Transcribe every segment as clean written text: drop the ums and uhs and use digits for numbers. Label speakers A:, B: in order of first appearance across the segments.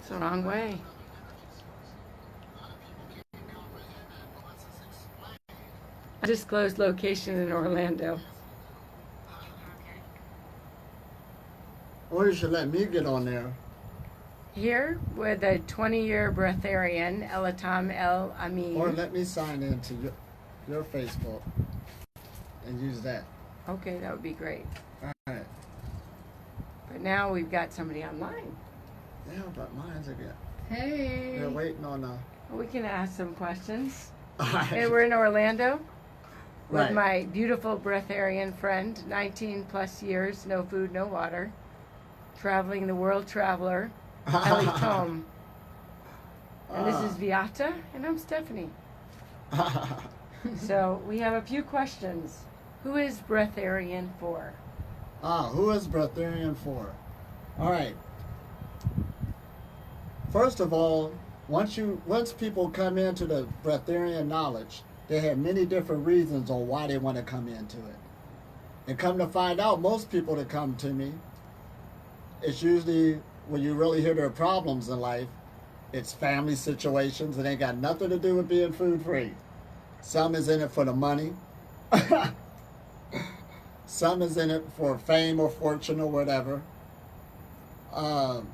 A: It's the wrong way. Undisclosed location in Orlando.
B: Or you should let me get on there.
A: Here with a 20-year breatharian, Elatam El Amin.
B: Or let me sign into your Facebook and use that.
A: Okay, that would be great.
B: All right.
A: But now we've got somebody online.
B: Yeah, but mine's again.
A: Hey.
B: They're waiting on
A: We can ask some questions.
B: Right.
A: Hey, we're in Orlando with
B: Right.
A: my beautiful breatharian friend, 19 plus years, no food, no water, traveling the world traveler, Ellie Tom. And this is Viata, and I'm Stephanie. So we have a few questions. Who is breatharian for?
B: Who is breatharian for? All right. First of all, once people come into the breatharian knowledge, they have many different reasons on why they want to come into it. And come to find out, most people that come to me, it's usually when you really hear their problems in life, it's family situations. It ain't got nothing to do with being food free. Some is in it for the money. Some is in it for fame or fortune or whatever.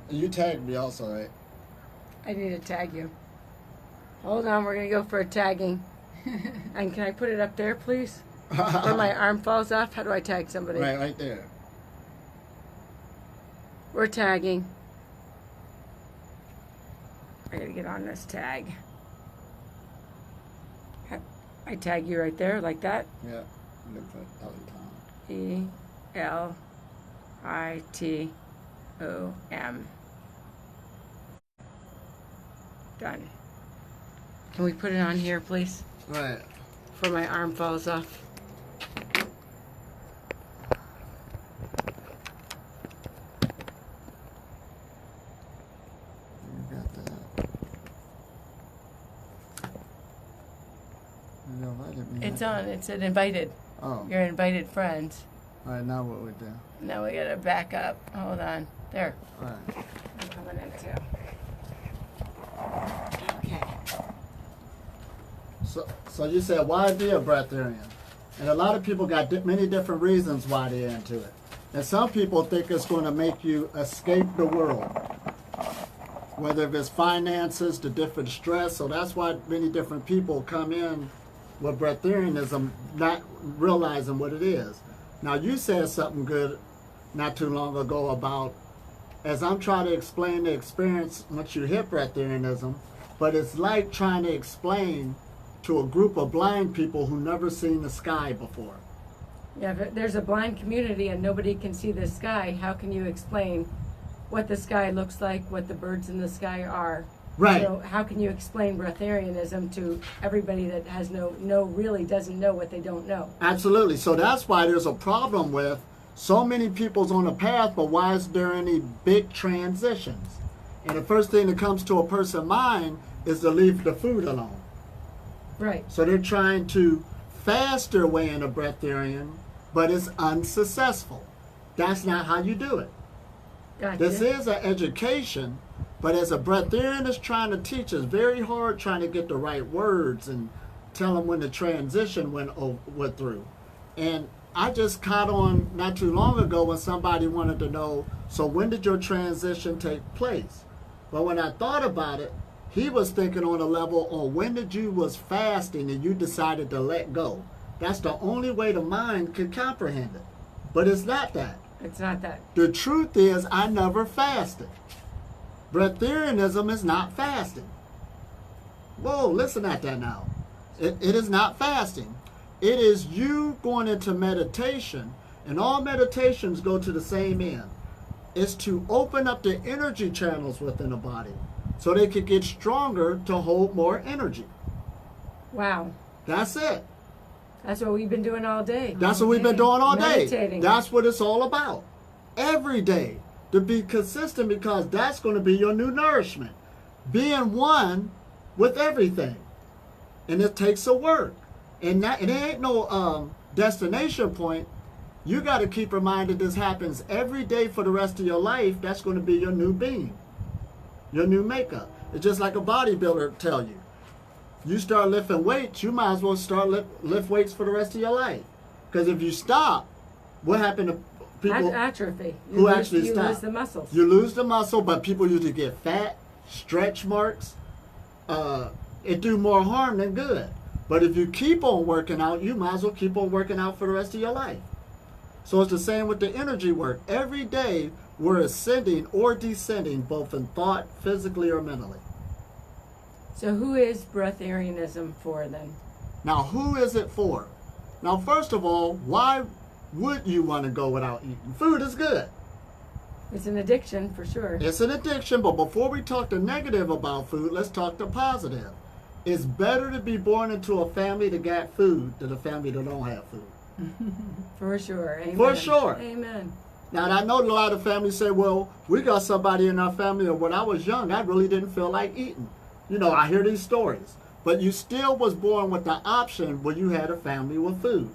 B: You tagged me also, right?
A: I need to tag you. Hold on, we're going to go for a tagging. And can I put it up there, please? Where my arm falls off? How do I tag somebody?
B: Right there.
A: We're tagging. I gotta get on this tag. I tag you right there, like that.
B: Yeah. Look for Ellie Tom.
A: ELITOM. Done. Can we put it on here, please?
B: Right.
A: Before my arm falls off.
B: You got that. You invited me.
A: It's on. It said invited.
B: Oh.
A: You're invited friends.
B: All right, now what we do?
A: Now we gotta back up. Hold on. There.
B: All right.
A: I'm coming in too. Okay.
B: So you said, why be a breatharian? And a lot of people got many different reasons why they're into it. And some people think it's going to make you escape the world, whether it's finances, the different stress. So that's why many different people come in with breatharianism, not realizing what it is. Now, you said something good not too long ago about, as I'm trying to explain the experience once you hit breatharianism, but it's like trying to explain to a group of blind people who never seen the sky before.
A: Yeah, if there's a blind community and nobody can see the sky, how can you explain what the sky looks like, what the birds in the sky are?
B: Right.
A: So how can you explain breatharianism to everybody that has really doesn't know what they don't know?
B: Absolutely. So that's why there's a problem with so many people's on the path, but why is there any big transitions? And the first thing that comes to a person's mind is to leave the food alone.
A: Right.
B: So they're trying to fast their way into breatharian, but it's unsuccessful. That's not how you do it.
A: Gotcha.
B: This is an education, but as a breatharian is trying to teach, it's very hard trying to get the right words and tell them when the transition went through. And I just caught on not too long ago when somebody wanted to know, so when did your transition take place? But when I thought about it, he was thinking on a level on when did you was fasting and you decided to let go. That's the only way the mind can comprehend it. But it's not that.
A: It's not that.
B: The truth is, I never fasted. Breatharianism is not fasting. Whoa, listen at that now. It is not fasting. It is you going into meditation, and all meditations go to the same end. It's to open up the energy channels within the body so they could get stronger to hold more energy.
A: Wow.
B: That's it.
A: That's what we've been doing all day.
B: That's what we've been doing all day.
A: Meditating.
B: That's what it's all about. Every day. To be consistent, because that's going to be your new nourishment. Being one with everything. And it takes a work. And it ain't no destination point. You got to keep in mind that this happens every day for the rest of your life. That's going to be your new being. your new makeup. It's just like a bodybuilder tell you. You start lifting weights, you might as well start lift weights for the rest of your life. Because if you stop, what happened to people
A: atrophy.
B: who actually
A: you
B: stop?
A: lose the muscles.
B: You lose the muscle, but people usually get fat, stretch marks. It do more harm than good. But if you keep on working out, you might as well keep on working out for the rest of your life. So it's the same with the energy work. Every day we're ascending or descending, both in thought, physically, or mentally.
A: So who is breatharianism for then?
B: Now, who is it for? Now, first of all, why would you want to go without eating? Food is good.
A: It's an addiction for sure.
B: It's an addiction, but before we talk the negative about food, let's talk the positive. It's better to be born into a family that got food than a family that don't have food.
A: For sure. Amen.
B: For sure.
A: Amen.
B: Now, I know a lot of families say, well, we got somebody in our family, or when I was young, I really didn't feel like eating. You know, I hear these stories. But you still was born with the option where you had a family with food.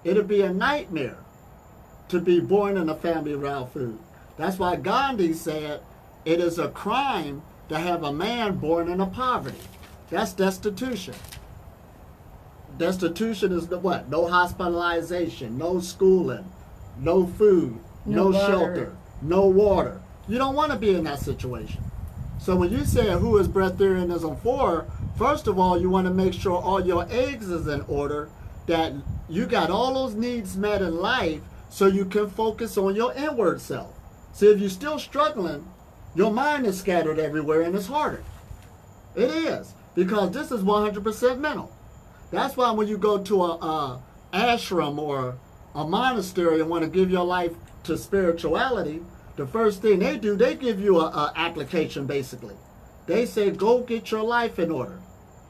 B: It'd be a nightmare to be born in a family without food. That's why Gandhi said it is a crime to have a man born into poverty. That's destitution. Destitution is the what? No hospitalization, no schooling, no food, no shelter, no water. You don't want to be in that situation. So when you say who is breatharianism for, first of all, you want to make sure all your eggs is in order, that you got all those needs met in life so you can focus on your inward self. See, if you're still struggling, your mind is scattered everywhere and it's harder. It is, because this is 100% mental. That's why when you go to a ashram or a monastery and want to give your life to spirituality, the first thing they do, they give you a application basically. They say, go get your life in order.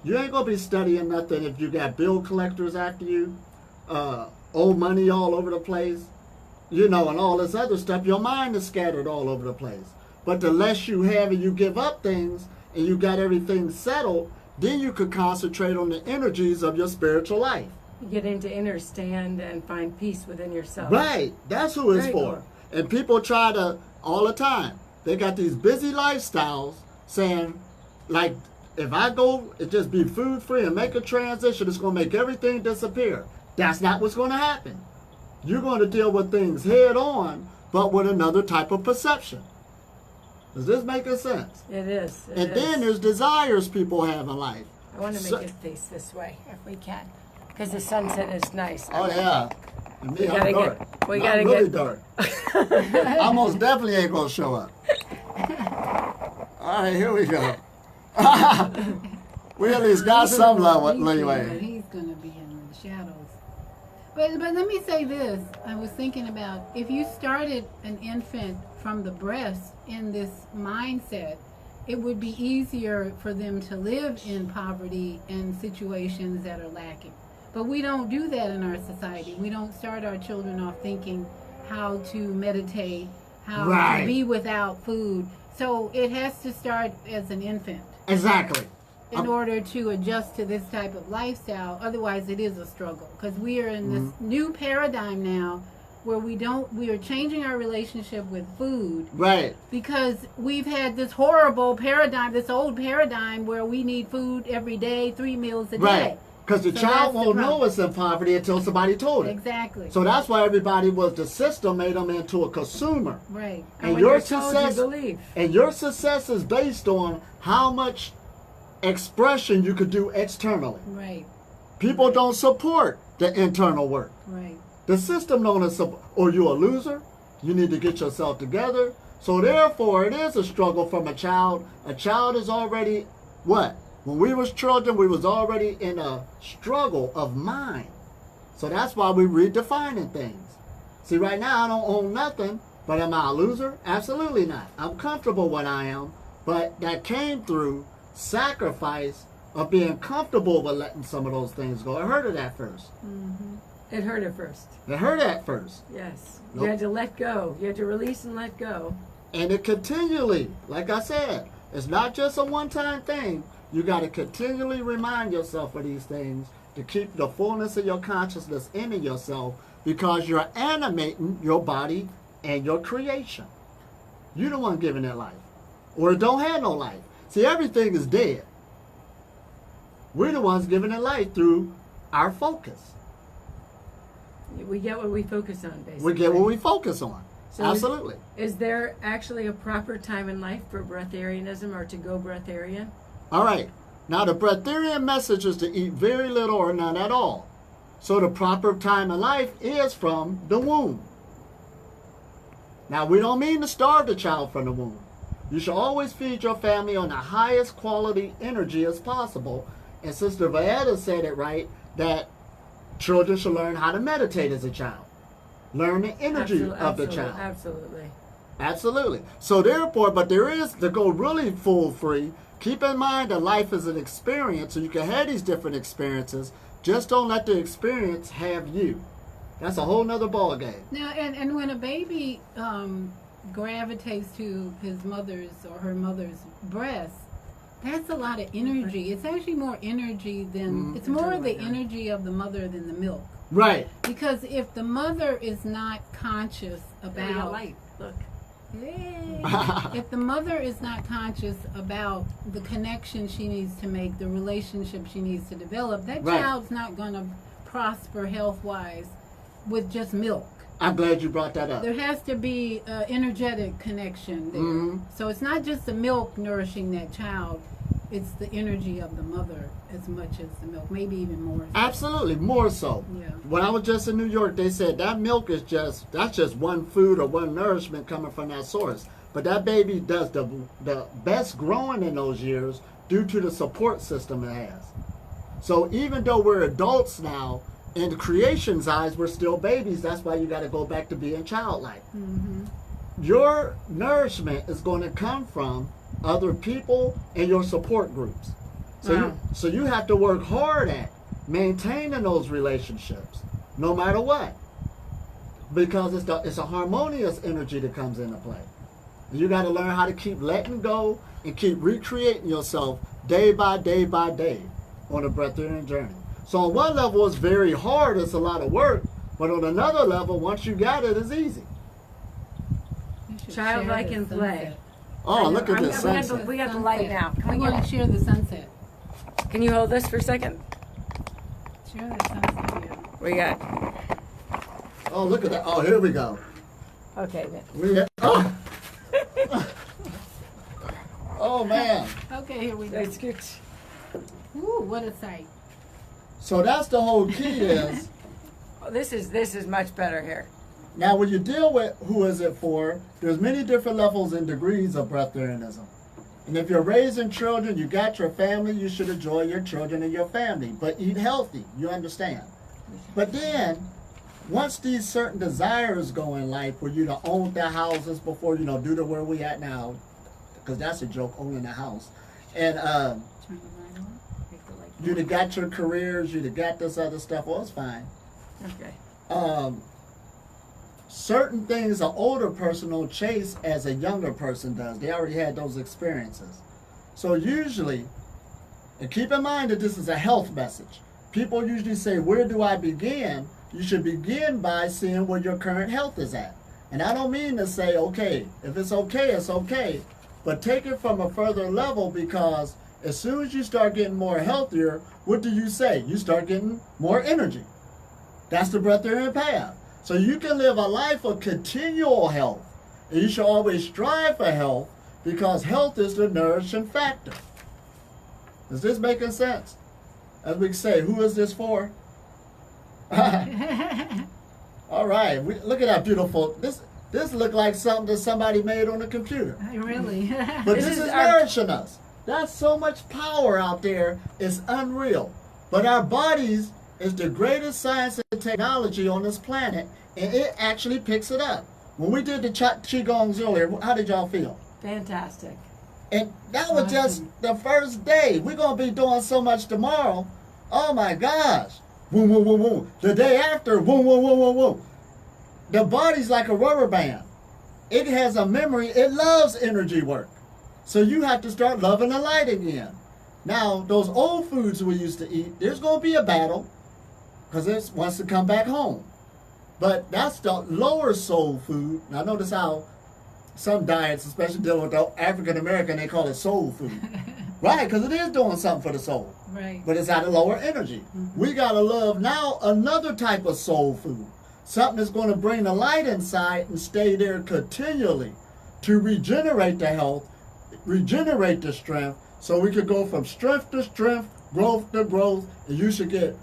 B: You ain't going to be studying nothing if you got bill collectors after you, owe money all over the place, you know, and all this other stuff. Your mind is scattered all over the place. But the less you have and you give up things and you got everything settled, then you could concentrate on the energies of your spiritual life.
A: You get into inner stand and find peace within yourself.
B: Right. That's who it's
A: Very
B: for.
A: cool.
B: And people try to, all the time, they got these busy lifestyles saying, like, if I go and just be food free and make a transition, it's going to make everything disappear. That's not what's going to happen. You're going to deal with things head on, but with another type of perception. Is this making sense?
A: It is.
B: And then there's desires people have in life.
A: I want to make it face this way if we can, because the sunset is nice.
B: Oh, yeah. And me,
A: We
B: I'm
A: gotta
B: dark.
A: get- we
B: I'm
A: gotta
B: really
A: get-
B: dark. I most definitely ain't going to show up. All right, here we go. We at least got some leeway.
C: He's going to be in the shadows. But let me say this. I was thinking about if you started an infant from the breast in this mindset, it would be easier for them to live in poverty and situations that are lacking. But we don't do that in our society. We don't start our children off thinking how to meditate, how
B: Right.
C: to be without food. So it has to start as an infant
B: Exactly.
C: in order to adjust to this type of lifestyle. Otherwise, it is a struggle because we are in this new paradigm now where we are changing our relationship with food
B: Right.
C: because we've had this horrible paradigm, this old paradigm where we need food every day, 3 meals a day.
B: Right. Because the
C: So
B: child
C: that's the
B: won't know
C: problem.
B: it's in poverty until somebody told it.
C: Exactly.
B: So that's why everybody the system made them into a consumer.
C: Right.
A: And
B: And
A: when
B: your
A: you're told,
B: success,
A: you believe.
B: and your success is based on how much expression you could do externally.
C: Right.
B: People don't support the internal work.
C: Right.
B: The system don't support, or you're a loser, you need to get yourself together. So therefore, it is a struggle from a child. A child is already, what? When we was children, we was already in a struggle of mind. So that's why we're redefining things. See, right now, I don't own nothing, but am I a loser? Absolutely not. I'm comfortable what I am, but that came through sacrifice of being comfortable with letting some of those things go. I heard it at first.
C: Mm-hmm.
A: It hurt at first.
B: It hurt at first.
A: Yes.
B: Nope.
A: You had to let go. You had to release and let go.
B: And it continually, like I said, it's not just a one-time thing. You got to continually remind yourself of these things to keep the fullness of your consciousness in yourself, because you're animating your body and your creation. You're the one giving it life. or it don't have no life. See, everything is dead. We're the ones giving it life through our focus.
A: We get what we focus on, basically.
B: We get what we focus on.
A: So
B: Absolutely.
A: Is there actually a proper time in life for breatharianism or to go breatharian?
B: All right. Now, the breatharian message is to eat very little or none at all. So the proper time in life is from the womb. Now, we don't mean to starve the child from the womb. You should always feed your family on the highest quality energy as possible. And Sister Vieta said it right, that children should learn how to meditate as a child. Learn the energy of the child.
A: Absolutely.
B: Absolutely. So therefore, but there is, to go really full free, keep in mind that life is an experience, so you can have these different experiences. Just don't let the experience have you. That's a whole nother ball game.
C: Now, and when a baby gravitates to his mother's or her mother's breast, that's a lot of energy. It's actually more energy than, it's more the energy of the mother than the milk.
B: Right.
C: Because if the mother is not conscious about
A: light. Look.
C: Hey. If the mother is not conscious about the connection she needs to make, the relationship she needs to develop, that
B: Right.
C: child's not going to prosper health-wise with just milk.
B: I'm glad you brought that up.
C: There has to be an energetic connection there.
B: Mhm.
C: So it's not just the milk nourishing that child, it's the energy of the mother as much as the milk, maybe even more.
B: Absolutely, more so.
C: Yeah.
B: When I was just in New York, they said that milk is that's just one food or one nourishment coming from that source. But that baby does the best growing in those years due to the support system it has. So even though we're adults now, in creation's eyes, we're still babies. That's why you got to go back to being childlike.
C: Mm-hmm.
B: Your nourishment is going to come from other people and your support groups. So you have to work hard at maintaining those relationships, no matter what, because it's a harmonious energy that comes into play. You got to learn how to keep letting go and keep recreating yourself day by day by day on a breatharian journey. So on one level, it's very hard. It's a lot of work. But on another level, once you got it, it's easy.
A: Childlike in play.
B: Oh, look at this sunset.
A: We got the light now.
C: We want to share the sunset.
A: Can you hold this for a second?
C: Share the sunset here.
A: We got.
B: Oh, look at that. Oh, here we go.
A: Okay. Then.
B: We got, oh. Oh, man.
C: Okay, here we go.
A: Let's get.
C: Ooh, what a sight.
B: So that's the whole key is,
A: Oh, this is much better here.
B: now when you deal with who is it for, there's many different levels and degrees of breatharianism. And if you're raising children, you got your family, you should enjoy your children and your family. But eat healthy, you understand. But then, once these certain desires go in life, where you don't own the houses before, do the where we at now, because that's a joke, owning a house. And
C: Turn the light on. Make the light
B: you'd have got your careers, you'd have got this other stuff, well, it's fine.
A: Okay.
B: Certain things an older person don't chase as a younger person does. They already had those experiences. So usually, and keep in mind that this is a health message. People usually say, where do I begin? You should begin by seeing where your current health is at. And I don't mean to say, okay, if it's okay, it's okay. But take it from a further level, because as soon as you start getting more healthier, what do you say? You start getting more energy. That's the breatharian path. So you can live a life of continual health. And you should always strive for health, because health is the nourishing factor. Is this making sense? As we say, who is this for? All right, look at that beautiful. This look like something that somebody made on a computer.
C: Really?
B: But this is nourishing us. That's so much power out there. It's unreal. But our bodies is the greatest science and technology on this planet, and it actually picks it up. When we did the Qigongs earlier, how did y'all feel?
A: Fantastic.
B: And that was just the first day. We're going to be doing so much tomorrow. Oh my gosh. Boom, boom, boom, boom. The day after, boom, boom, boom, boom, boom. The body's like a rubber band. It has a memory. It loves energy work. So you have to start loving the light again. Now, those old foods we used to eat, there's going to be a battle, because it wants to come back home. But that's the lower soul food. Now notice how some diets, especially dealing with the African American, they call it soul food. Right, because it is doing something for the soul.
C: Right.
B: But it's at a lower energy. We got to love now another type of soul food. Something that's going to bring the light inside and stay there continually to regenerate the health, regenerate the strength, so we could go from strength to strength, growth to growth, and you should get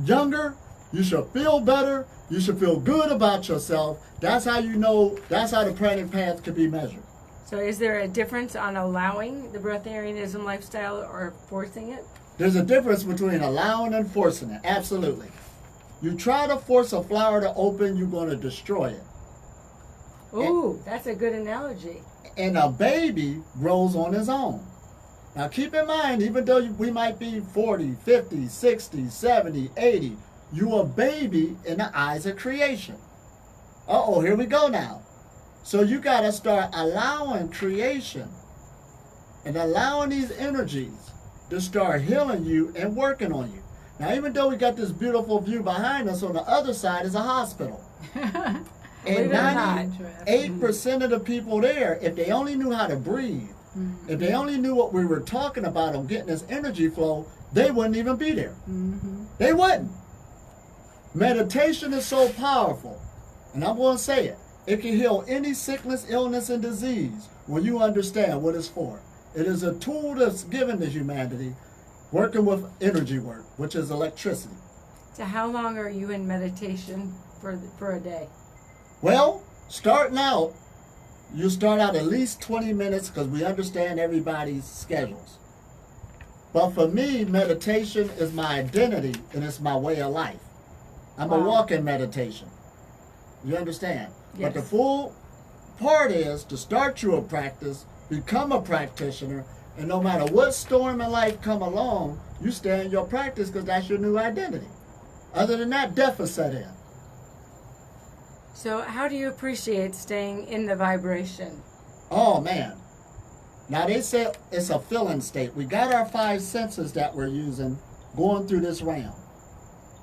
B: younger, you should feel better, you should feel good about yourself. That's how you know, that's how the pranic path can be measured.
A: So is there a difference on allowing the breatharianism lifestyle or forcing it?
B: There's a difference between allowing and forcing it, absolutely. You try to force a flower to open, you're going to destroy it.
A: Ooh, that's a good analogy.
B: And a baby grows on his own. Now keep in mind, even though we might be 40, 50, 60, 70, 80, you're a baby in the eyes of creation. Uh-oh, here we go now. So you got to start allowing creation and allowing these energies to start healing you and working on you. Now, even though we got this beautiful view behind us, on the other side is a hospital. And 98% of the people there, if they only knew how to breathe, if they only knew what we were talking about on getting this energy flow, they wouldn't even be there. They wouldn't. Meditation is so powerful, and I'm going to say it. It can heal any sickness, illness, and disease when you understand what it's for. It is a tool that's given to humanity, working with energy work, which is electricity.
A: So how long are you in meditation for a day?
B: Well, starting out, you start out at least 20 minutes because we understand everybody's schedules. But for me, meditation is my identity and it's my way of life. I'm a walking meditation. You understand?
A: Yes.
B: But the full part is to start your practice, become a practitioner, and no matter what storm in life come along, you stay in your practice because that's your new identity. Other than that, death will set in.
A: So how do you appreciate staying in the vibration?
B: Oh, man. Now, they say it's a feeling state. We got our 5 senses that we're using going through this realm.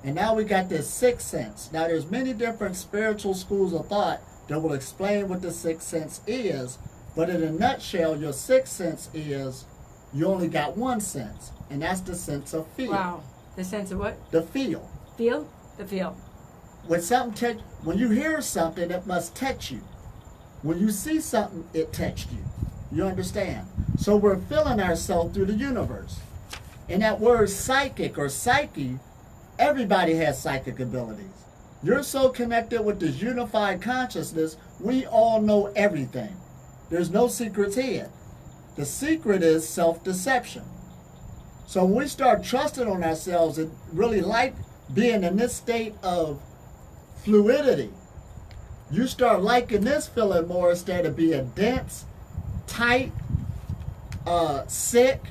B: And now we got this 6th sense. Now, there's many different spiritual schools of thought that will explain what the 6th sense is. But in a nutshell, your 6th sense is you only got 1 sense. And that's the sense of feel.
A: Wow. The sense of what?
B: The feel.
A: Feel? The feel.
B: When you hear something, it must touch you. When you see something, it touched you. You understand? So we're feeling ourselves through the universe. And that word psychic or psyche, everybody has psychic abilities. You're so connected with this unified consciousness, we all know everything. There's no secrets hid. The secret is self-deception. So when we start trusting on ourselves and really like being in this state of fluidity, you start liking this feeling more instead of being dense, tight, sick,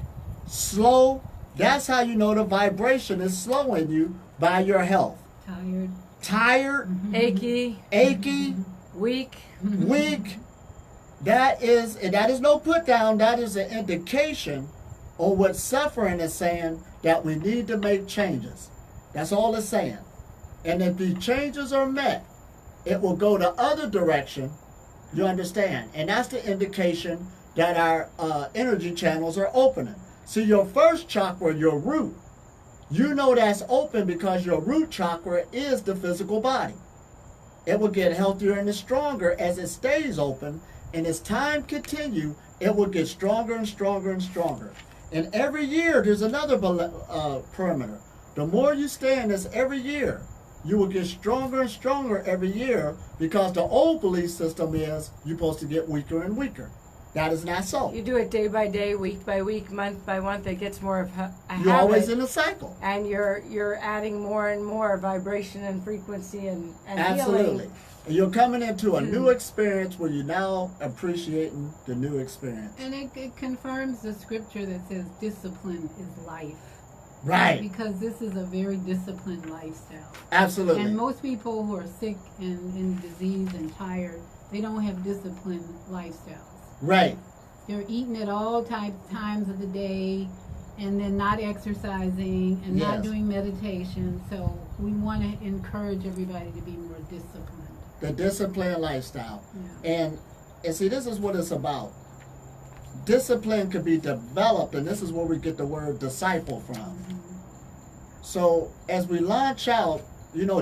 B: slow. That's how you know the vibration is slowing you by your health. Tired,
A: Achy, weak.
B: That is no put down. That is an indication on what suffering is saying, that we need to make changes. That's all it's saying. And if these changes are met, it will go the other direction. You understand? And that's the indication that our energy channels are opening. See, your first chakra, your root, you know that's open because your root chakra is the physical body. It will get healthier and stronger as it stays open, and as time continues, it will get stronger and stronger and stronger. And every year, there's another perimeter. The more you stay in this every year, you will get stronger and stronger every year, because the old belief system is you're supposed to get weaker and weaker. That is not so.
A: You do it day by day, week by week, month by month. It gets more of a habit.
B: You're always in a cycle.
A: And you're adding more and more vibration and frequency and
B: Absolutely.
A: healing.
B: And you're coming into a new experience where you're now appreciating the new experience.
C: And it confirms the scripture that says discipline is life.
B: Right.
C: Because this is a very disciplined lifestyle.
B: Absolutely.
C: And most people who are sick and in disease and tired, they don't have disciplined lifestyles.
B: Right.
C: They're eating at all times of the day, and then not exercising and not doing meditation. So we want to encourage everybody to be more disciplined.
B: The disciplined lifestyle.
C: Yeah.
B: And And see, this is what it's about. Discipline can be developed, and this is where we get the word disciple from. So as we launch out,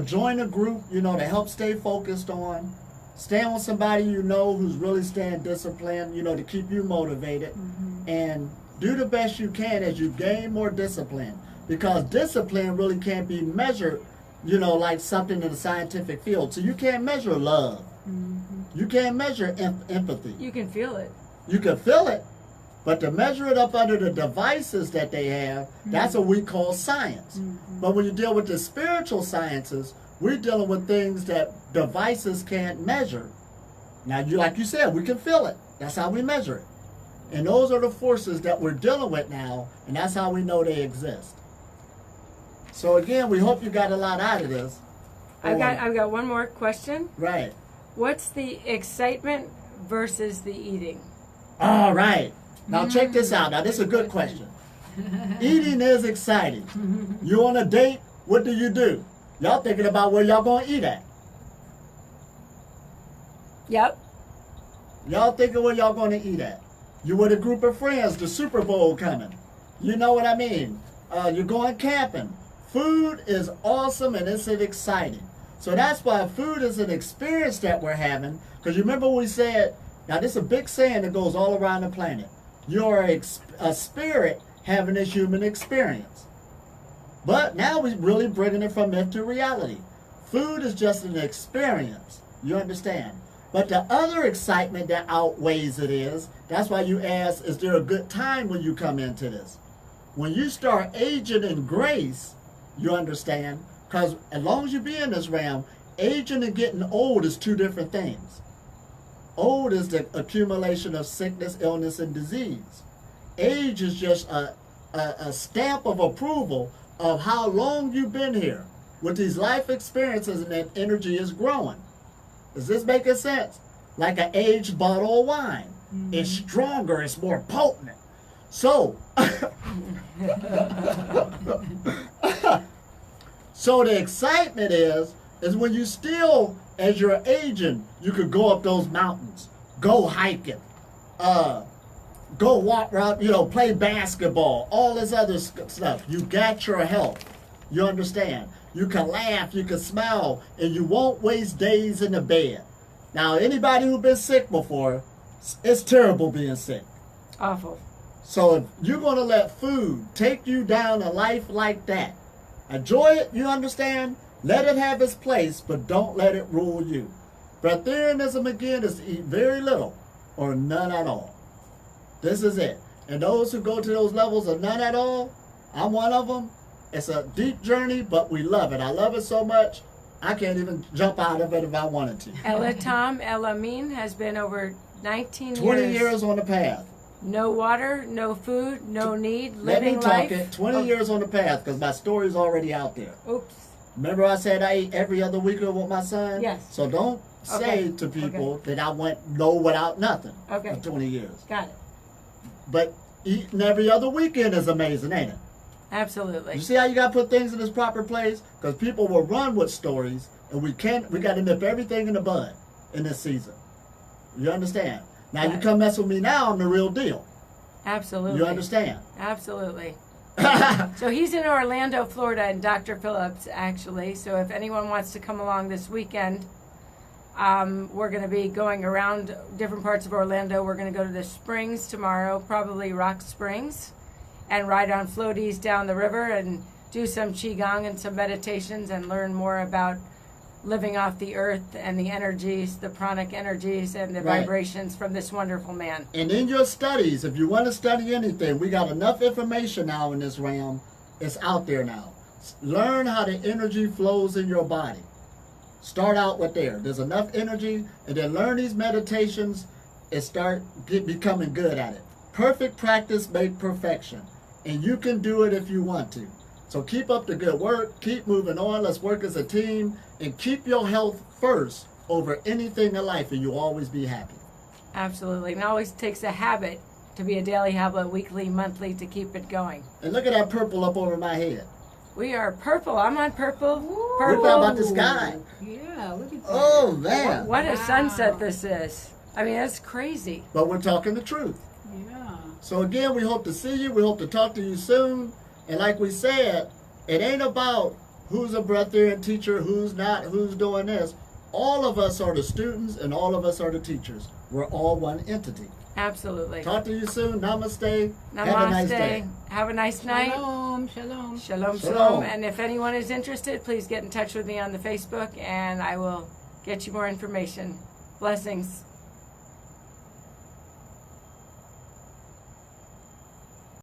B: join a group, to help stay focused on. Stay on somebody who's really staying disciplined, to keep you motivated. And do the best you can as you gain more discipline. Because discipline really can't be measured, like something in the scientific field. So you can't measure love. You can't measure empathy.
A: You can feel it.
B: You can feel it. But to measure it up under the devices that they have, that's what we call science. But when you deal with the spiritual sciences, we're dealing with things that devices can't measure. Now, like you said, we can feel it. That's how we measure it. And those are the forces that we're dealing with now, and that's how we know they exist. So again, we hope you got a lot out of this.
A: I've got one more question.
B: Right.
A: What's the excitement versus the eating?
B: All right. Now check this out. Now this is a good question. Eating is exciting. You on a date, what do? Y'all thinking about where y'all gonna eat at.
A: Yep.
B: Y'all thinking where y'all gonna eat at. You with a group of friends, the Super Bowl coming. You know what I mean? You're going camping. Food is awesome and it's exciting. So that's why food is an experience that we're having. Because you remember we said, now this is a big saying that goes all around the planet. You're a spirit having this human experience. But now we're really bringing it from myth to reality. Food is just an experience. You understand? But the other excitement that outweighs it is, that's why you ask, is there a good time when you come into this? When you start aging in grace, you understand? Because as long as you be in this realm, aging and getting old is two different things. Old is the accumulation of sickness, illness, and disease. Age is just a stamp of approval of how long you've been here with these life experiences, and that energy is growing. Is this making sense? Like an aged bottle of wine. It's stronger, it's more potent. So, so the excitement is when you still, as you're aging, you could go up those mountains, go hiking, go walk around, play basketball, all this other stuff. You got your health. You understand? You can laugh, you can smile, and you won't waste days in the bed. Now, anybody who's been sick before, it's terrible being sick.
A: Awful.
B: So if you're going to let food take you down a life like that, enjoy it, you understand? Let it have its place, but don't let it rule you. Breatharianism, again, is to eat very little or none at all. This is it. And those who go to those levels of none at all, I'm one of them. It's a deep journey, but we love it. I love it so much, I can't even jump out of it if I wanted to.
A: Elamin has been over 19
B: 20 years on the path.
A: No water, no food, no need,
B: Let me
A: living
B: talk
A: life.
B: it. 20 years on the path, because my story's already out there.
A: Oops.
B: Remember I said I ate every other weekend with my son?
A: Yes.
B: So don't say to people that I went no without nothing for 20 years.
A: Got it.
B: But eating every other weekend is amazing, ain't it?
A: Absolutely.
B: You see how you got to put things in its proper place? Because people will run with stories, and we got to nip everything in the bud in this season. You understand? Now you come mess with me now, I'm the real deal.
A: Absolutely.
B: You understand?
A: Absolutely. So he's in Orlando, Florida, and Dr. Phillips, actually. So if anyone wants to come along this weekend, we're going to be going around different parts of Orlando. We're going to go to the springs tomorrow, probably Rock Springs, and ride on floaties down the river and do some qigong and some meditations and learn more about living off the earth and the energies, the pranic energies and the vibrations from this wonderful man.
B: And in your studies, if you want to study anything, we got enough information now in this realm. It's out there now. Learn how the energy flows in your body. Start out with there. There's enough energy, and then learn these meditations and start becoming good at it. Perfect practice make perfection. And you can do it if you want to. So keep up the good work. Keep moving on. Let's work as a team. And keep your health first over anything in life, and you'll always be happy.
A: Absolutely. And it always takes a habit to be a daily habit, weekly, monthly, to keep it going.
B: And look at that purple up over my head.
A: We are purple. I'm on purple.
B: We're
A: Purple.
B: talking about the sky.
C: Yeah, look at that.
B: Oh, man.
A: What a sunset this is. I mean, that's crazy.
B: But we're talking the truth.
C: Yeah.
B: So again, we hope to see you. We hope to talk to you soon. And like we said, it ain't about who's a breatharian teacher, who's not, who's doing this. All of us are the students and all of us are the teachers. We're all one entity.
A: Absolutely.
B: Talk to you soon. Namaste.
A: Namaste.
B: Have a nice day.
A: Have a nice night.
C: Shalom. Shalom.
A: Shalom,
B: Shalom.
A: shalom. And if anyone is interested, please get in touch with me on the Facebook and I will get you more information. Blessings.